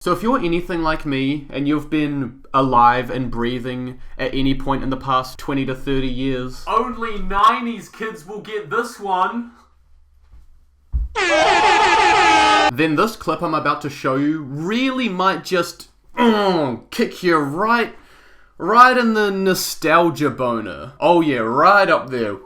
So if you're anything like me, and you've been alive and breathing at any point in the past 20 to 30 years... Only 90s kids will get this one! Then this clip I'm about to show you really might just kick you right in the nostalgia boner. Oh yeah, right up there.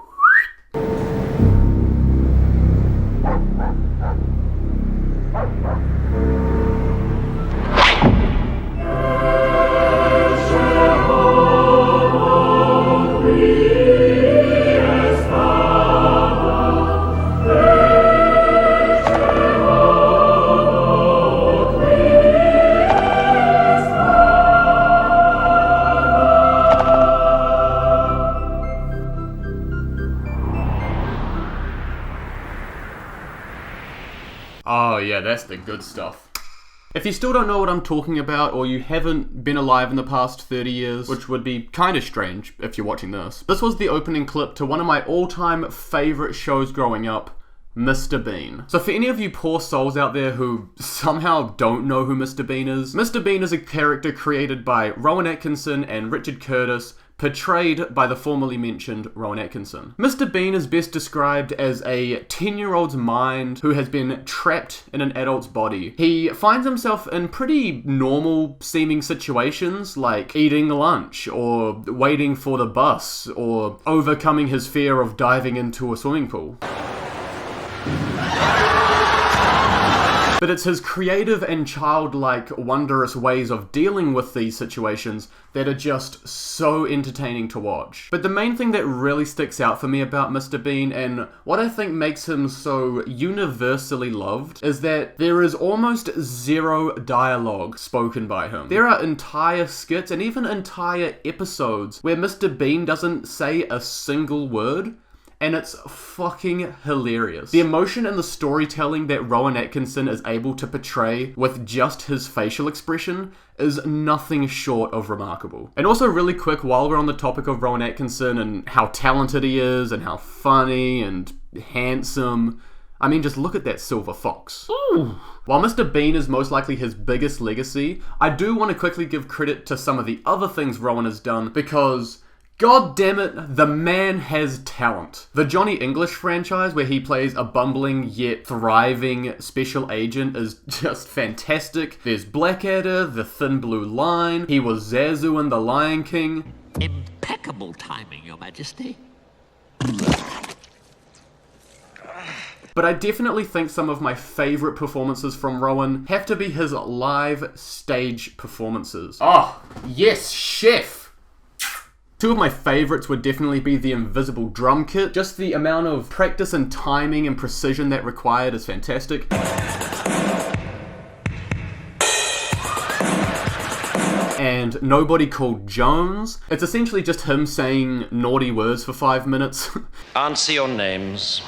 Oh yeah, that's the good stuff. If you still don't know what I'm talking about, or you haven't been alive in the past 30 years, which would be kind of strange if you're watching this was the opening clip to one of my all-time favorite shows growing up, Mr. Bean. So for any of you poor souls out there who somehow don't know who Mr. Bean is a character created by Rowan Atkinson and Richard Curtis, portrayed by the formerly mentioned Rowan Atkinson. Mr. Bean is best described as a 10-year-old's mind who has been trapped in an adult's body. He finds himself in pretty normal seeming situations like eating lunch, or waiting for the bus, or overcoming his fear of diving into a swimming pool. But it's his creative and childlike, wondrous ways of dealing with these situations that are just so entertaining to watch. But the main thing that really sticks out for me about Mr. Bean, and what I think makes him so universally loved, is that there is almost zero dialogue spoken by him. There are entire skits and even entire episodes where Mr. Bean doesn't say a single word, and it's fucking hilarious. The emotion and the storytelling that Rowan Atkinson is able to portray with just his facial expression is nothing short of remarkable. And also really quick, while we're on the topic of Rowan Atkinson and how talented he is and how funny and handsome, I mean, just look at that silver fox. Ooh. While Mr. Bean is most likely his biggest legacy, I do want to quickly give credit to some of the other things Rowan has done, because God damn it, the man has talent. The Johnny English franchise, where he plays a bumbling yet thriving special agent, is just fantastic. There's Blackadder, The Thin Blue Line, he was Zazu in The Lion King. Impeccable timing, Your Majesty. But I definitely think some of my favourite performances from Rowan have to be his live stage performances. Oh, yes, chef! Two of my favourites would definitely be the invisible drum kit. Just the amount of practice and timing and precision that required is fantastic. And Nobody Called Jones. It's essentially just him saying naughty words for 5 minutes. Answer your names.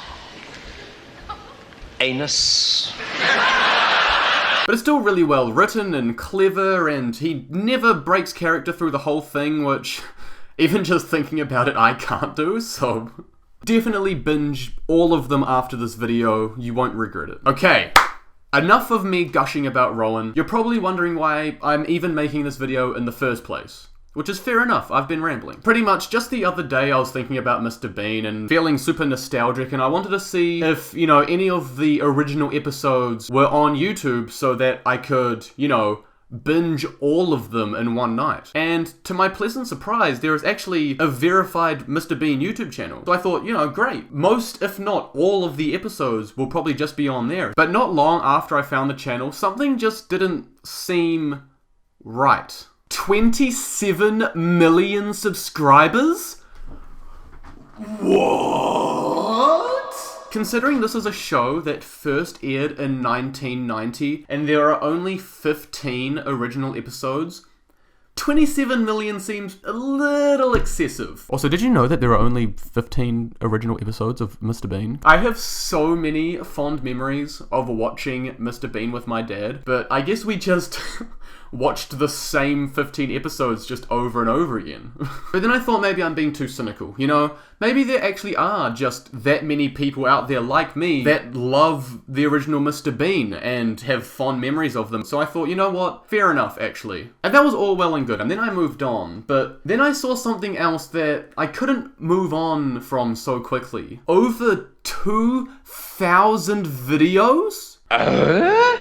Anus. But it's still really well written and clever, and he never breaks character through the whole thing, which... even just thinking about it, I can't do, so... definitely binge all of them after this video, you won't regret it. Okay, enough of me gushing about Rowan. You're probably wondering why I'm even making this video in the first place. Which is fair enough, I've been rambling. Pretty much just the other day I was thinking about Mr. Bean and feeling super nostalgic, and I wanted to see if, you know, any of the original episodes were on YouTube so that I could, you know, binge all of them in one night. And to my pleasant surprise, there is actually a verified Mr. Bean YouTube channel. So I thought, you know, great. Most, if not all of the episodes will probably just be on there. But not long after I found the channel, something just didn't seem right. 27 million subscribers? What? Considering this is a show that first aired in 1990 and there are only 15 original episodes, 27 million seems a little excessive. Also, did you know that there are only 15 original episodes of Mr. Bean? I have so many fond memories of watching Mr. Bean with my dad, but I guess we just watched the same 15 episodes just over and over again. But then I thought maybe I'm being too cynical, you know? Maybe there actually are just that many people out there like me that love the original Mr. Bean and have fond memories of them. So I thought, you know what? Fair enough, actually. And that was all well and good, and then I moved on. But then I saw something else that I couldn't move on from so quickly. Over 2,000 videos?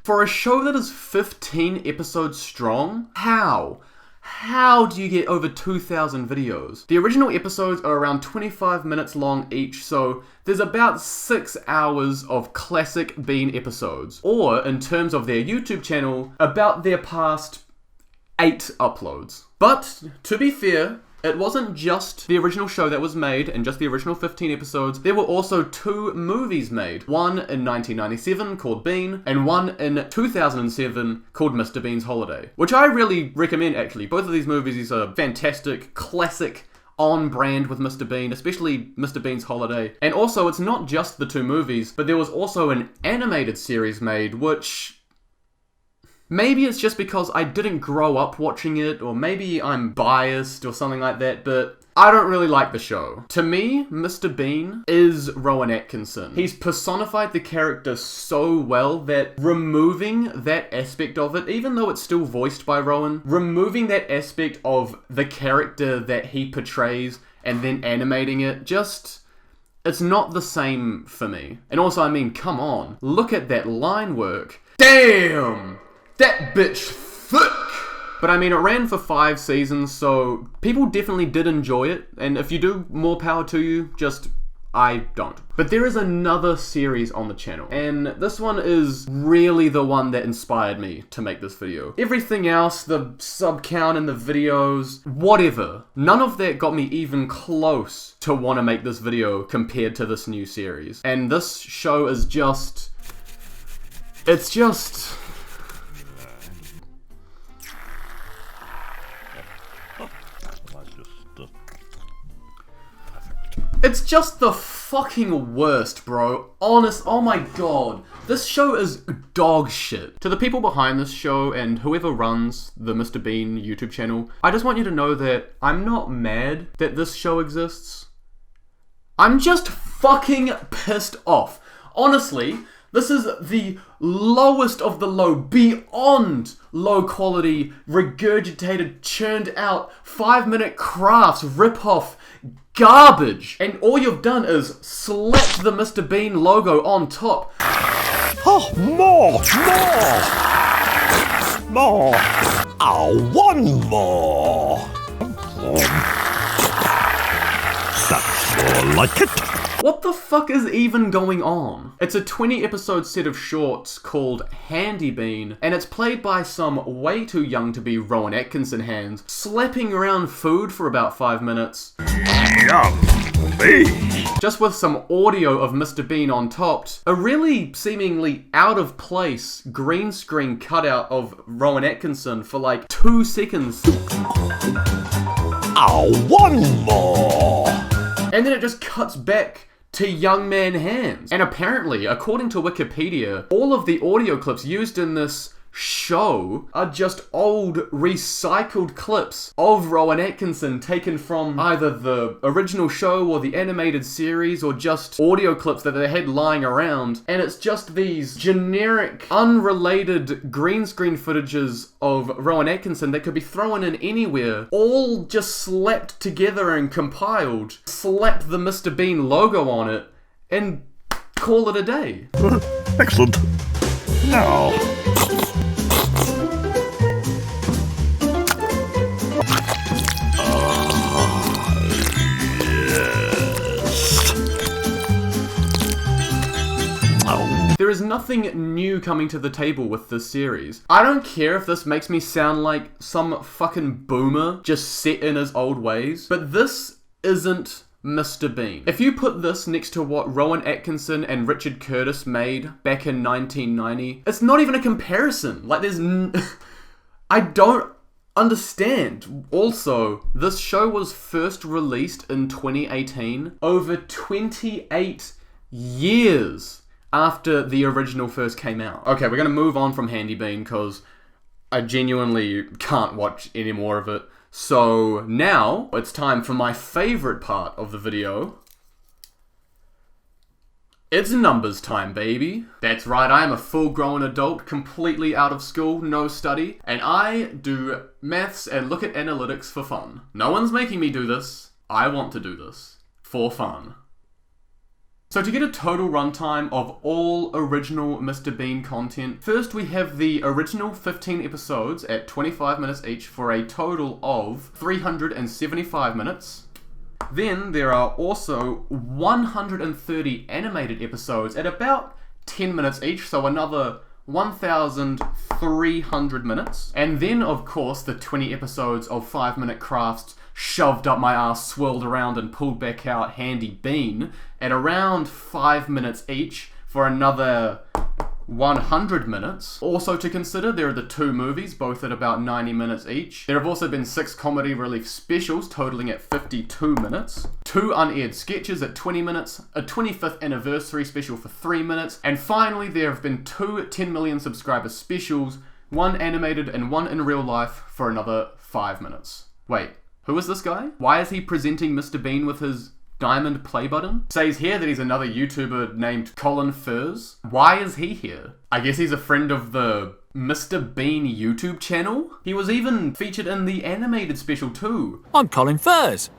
For a show that is 15 episodes strong? How? How do you get over 2,000 videos? The original episodes are around 25 minutes long each, so there's about 6 hours of classic Bean episodes. Or, in terms of their YouTube channel, about their past 8 uploads. But, to be fair, it wasn't just the original show that was made and just the original 15 episodes. There were also 2 movies made. One in 1997 called Bean, and one in 2007 called Mr. Bean's Holiday. Which I really recommend, actually. Both of these movies are fantastic, classic, on brand with Mr. Bean, especially Mr. Bean's Holiday. And also, it's not just the 2 movies, but there was also an animated series made, which... maybe it's just because I didn't grow up watching it, or maybe I'm biased or something like that, but I don't really like the show. To me, Mr. Bean is Rowan Atkinson. He's personified the character so well that removing that aspect of it, even though it's still voiced by Rowan, removing that aspect of the character that he portrays and then animating it, just... it's not the same for me. And also, I mean, come on. Look at that line work. Damn! That bitch thick! But I mean, it ran for 5 seasons, so people definitely did enjoy it. And if you do, more power to you, just... I don't. But there is another series on the channel, and this one is really the one that inspired me to make this video. Everything else, the sub count in the videos, whatever, none of that got me even close to want to make this video compared to this new series. And this show is just... it's just... it's just the fucking worst, bro. Honest, oh my god. This show is dog shit. To the people behind this show and whoever runs the Mr. Bean YouTube channel, I just want you to know that I'm not mad that this show exists. I'm just fucking pissed off. Honestly, this is the lowest of the low, beyond low quality, regurgitated, churned out, 5-minute crafts, rip-off garbage. And all you've done is slap the Mr. Bean logo on top. Oh, more! Oh, one more! That's more like it. What the fuck is even going on? It's a 20 episode set of shorts called Handy Bean, and it's played by some way too young to be Rowan Atkinson hands, slapping around food for about 5 minutes. Yum! Bean! Just with some audio of Mr. Bean on top, a really seemingly out of place green screen cutout of Rowan Atkinson for like 2 seconds. Oh, one more! And then it just cuts back to young man hands. And apparently, according to Wikipedia, all of the audio clips used in this show are just old recycled clips of Rowan Atkinson taken from either the original show or the animated series, or just audio clips that they had lying around. And it's just these generic, unrelated green screen footages of Rowan Atkinson that could be thrown in anywhere, all just slapped together and compiled. Slap the Mr. Bean logo on it and call it a day. Excellent. Now... There is nothing new coming to the table with this series. I don't care if this makes me sound like some fucking boomer just set in his old ways, but this isn't Mr. Bean. If you put this next to what Rowan Atkinson and Richard Curtis made back in 1990, it's not even a comparison. Like, I don't understand. Also, this show was first released in 2018, over 28 years after the original first came out. Okay, we're gonna move on from Handy Bean because I genuinely can't watch any more of it. So now it's time for my favorite part of the video. It's numbers time, baby. That's right, I am a full-grown adult, completely out of school, no study, and I do maths and look at analytics for fun. No one's making me do this. I want to do this for fun. So to get a total runtime of all original Mr. Bean content, first we have the original 15 episodes at 25 minutes each for a total of 375 minutes. Then there are also 130 animated episodes at about 10 minutes each, so another 1,300 minutes. And then, of course, the 20 episodes of 5-minute crafts shoved up my ass, swirled around and pulled back out handy bean at around 5 minutes each for another 100 minutes. Also to consider, there are the 2 movies, both at about 90 minutes each. There have also been 6 comedy relief specials totaling at 52 minutes, 2 unaired sketches at 20 minutes, a 25th anniversary special for 3 minutes, and finally there have been 2 10 million subscriber specials, 1 animated and 1 in real life for another 5 minutes. Wait, who is this guy? Why is he presenting Mr. Bean with his diamond play button? Says here that he's another YouTuber named Colin Furs. Why is he here? I guess he's a friend of the Mr. Bean YouTube channel? He was even featured in the animated special too. I'm Colin Furs.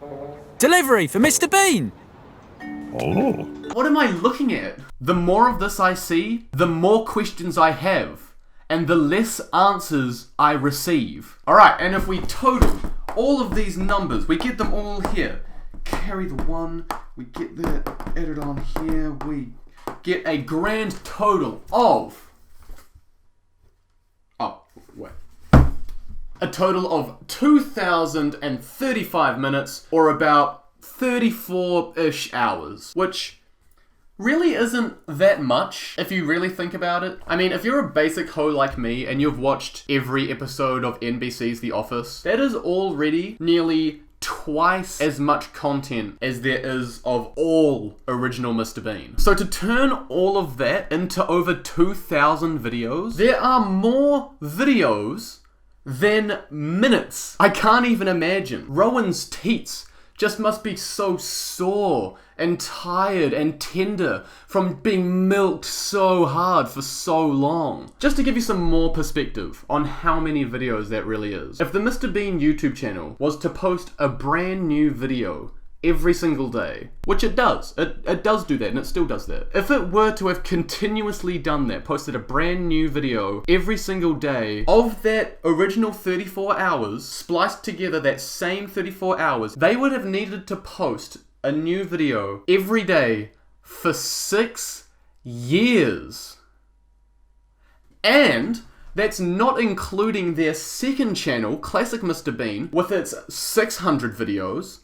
Delivery for Mr. Bean. Oh. What am I looking at? The more of this I see, the more questions I have, and the less answers I receive. Alright, and if we total all of these numbers, we get them all here. Carry the 1, we get that added on here, we get a grand total of... Oh, wait. A total of 2,035 minutes, or about 34-ish hours, which really isn't that much if you really think about it. I mean, if you're a basic hoe like me and you've watched every episode of NBC's The Office, that is already nearly twice as much content as there is of all original Mr. Bean. So to turn all of that into over 2,000 videos, there are more videos than minutes. I can't even imagine. Rowan's teats just must be so sore and tired and tender from being milked so hard for so long. Just to give you some more perspective on how many videos that really is. If the Mr. Bean YouTube channel was to post a brand new video every single day, which it does. It does do that, and it still does that. If it were to have continuously done that, posted a brand new video every single day, of that original 34 hours, spliced together that same 34 hours, they would have needed to post a new video every day for 6 years. And that's not including their second channel, Classic Mr. Bean, with its 600 videos,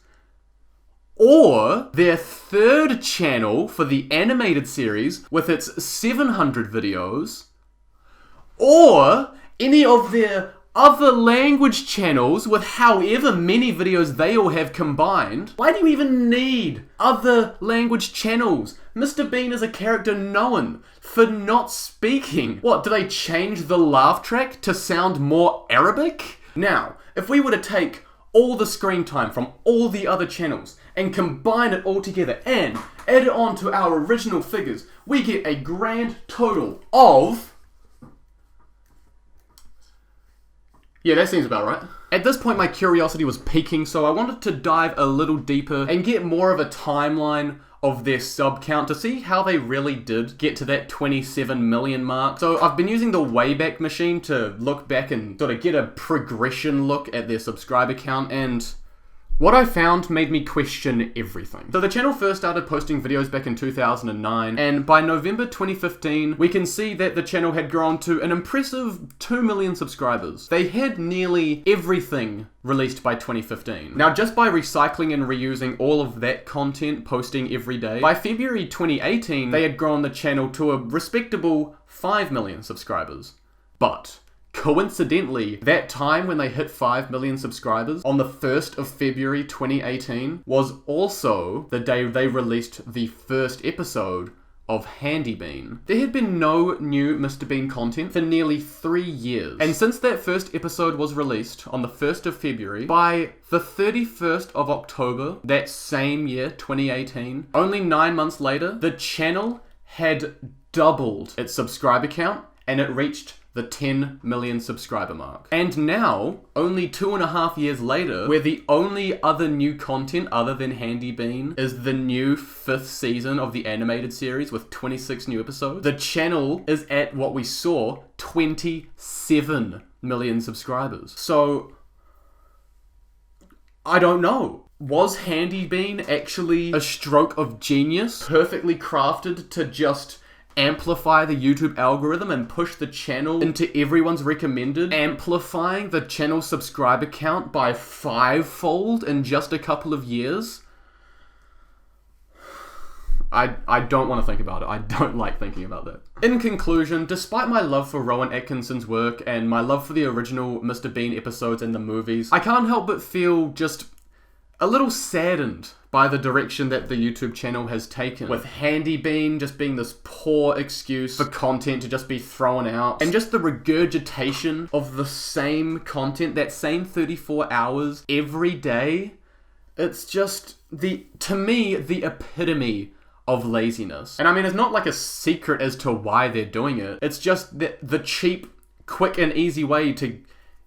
or their third channel for the animated series with its 700 videos, or any of their other language channels with however many videos they all have combined. Why do you even need other language channels? Mr. Bean is a character known for not speaking. What, do they change the laugh track to sound more Arabic? Now, if we were to take all the screen time from all the other channels and combine it all together and add it on to our original figures, we get a grand total of... Yeah, that seems about right. At this point, my curiosity was peaking, so I wanted to dive a little deeper and get more of a timeline of their sub count to see how they really did get to that 27 million mark. So I've been using the Wayback Machine to look back and sort of get a progression look at their subscriber count, and what I found made me question everything. So the channel first started posting videos back in 2009, and by November 2015, we can see that the channel had grown to an impressive 2 million subscribers. They had nearly everything released by 2015. Now, just by recycling and reusing all of that content, posting every day, by February 2018, they had grown the channel to a respectable 5 million subscribers. But coincidentally, that time when they hit 5 million subscribers, on the 1st of February 2018, was also the day they released the first episode of Handy Bean. There had been no new Mr. Bean content for nearly 3 years. And since that first episode was released on the 1st of February, by the 31st of October, that same year, 2018, only 9 months later, the channel had doubled its subscriber count and it reached the 10 million subscriber mark. And now, only 2.5 years later, where the only other new content other than Handy Bean is the new 5th season of the animated series with 26 new episodes, the channel is at what we saw, 27 million subscribers. So, I don't know. Was Handy Bean actually a stroke of genius, perfectly crafted to just amplify the YouTube algorithm and push the channel into everyone's recommended, amplifying the channel subscriber count by 5-fold in just a couple of years? I don't want to think about it. I don't like thinking about that. In conclusion, despite my love for Rowan Atkinson's work and my love for the original Mr. Bean episodes and the movies, I can't help but feel just a little saddened by the direction that the YouTube channel has taken, with Handy Bean just being this poor excuse for content to just be thrown out, and just the regurgitation of the same content, that same 34 hours every day. It's just, to me, the epitome of laziness. And I mean, it's not like a secret as to why they're doing it. It's just the cheap, quick and easy way to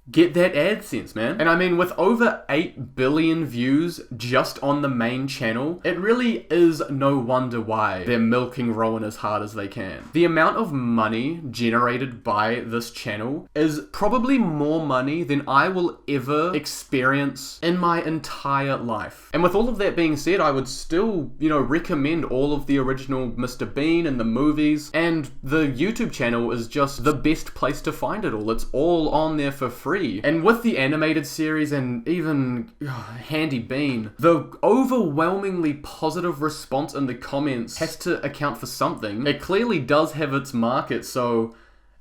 get that AdSense, man. And I mean, with over 8 billion views just on the main channel, it really is no wonder why they're milking Rowan as hard as they can. The amount of money generated by this channel is probably more money than I will ever experience in my entire life. And with all of that being said, I would still, recommend all of the original Mr. Bean and the movies, and the YouTube channel is just the best place to find it all. It's all on there for free. And with the animated series and even Handy Bean, the overwhelmingly positive response in the comments has to account for something. It clearly does have its market, so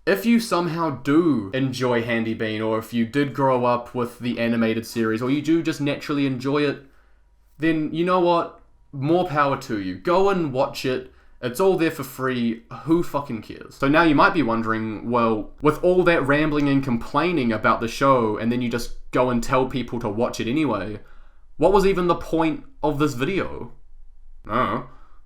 if you somehow do enjoy Handy Bean, or if you did grow up with the animated series, or you do just naturally enjoy it, then you know what? More power to you. Go and watch it. It's all there for free. Who fucking cares? So now you might be wondering, well, with all that rambling and complaining about the show, and then you just go and tell people to watch it anyway, what was even the point of this video? I don't know.